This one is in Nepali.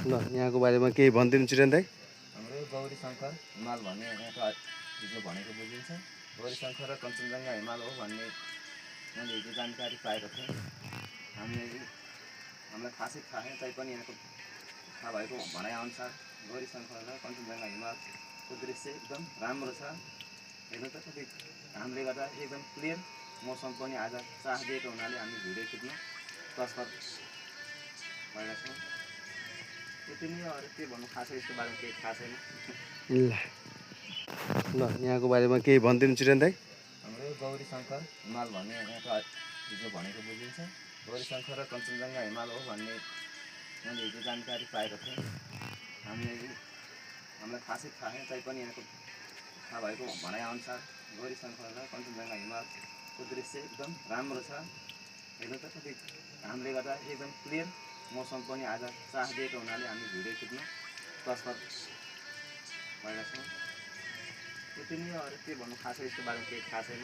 ल यहाँको बारेमा केही भनिदिनु चिरन दाइ। हाम्रो गौरी शङ्कर हिमाल भन्ने यहाँको हिजो भनेको बुझिन्छ। गौरी शङ्कर र कञ्चनजङ्घा हिमाल हो भन्ने मैले हिजो जानकारी पाएको थिएँ। हामीलाई खासै थाहा छैन, तैपनि यहाँको थाहा भएको भनाइअनुसार गौरी शङ्कर र कञ्चनजङ्घा हिमालको दृश्य एकदम राम्रो छ। हेर्नु त कति घामले गर्दा एकदम क्लियर मौसम पनि आज चाह दिएको हुनाले हामी भिडियो खिच्न तत्पर भएका छौँ। त्यति नै हो, अरू के भन्नु, खासै यसको बारेमा केही थाहा छैन। ल यहाँको बारेमा केही भनिदिनु चिरन दाइ। हाम्रो गौरी शङ्कर हिमाल भन्ने यहाँको हिजो भनेको बुझिन्छ। गौरी शङ्कर र कञ्चनजङ्घा हिमाल हो भन्ने मैले हिजो जानकारी पाएको थिएँ। हामीलाई खासै थाहा छैन, तैपनि यहाँको थाहा भएको भनाइअनुसार गौरी शङ्कर र कञ्चनजङ्घा हिमालको दृश्य एकदम राम्रो छ। हेर्नु त कति घामले गर्दा एकदम क्लियर मौसम पनि आज चाह दिएको हुनाले हामी भिडियो खिच्न तत्पर भएका छौँ। त्यति नै हो, अरू के भन्नु, खासै यसको बारेमा केही थाहा छैन।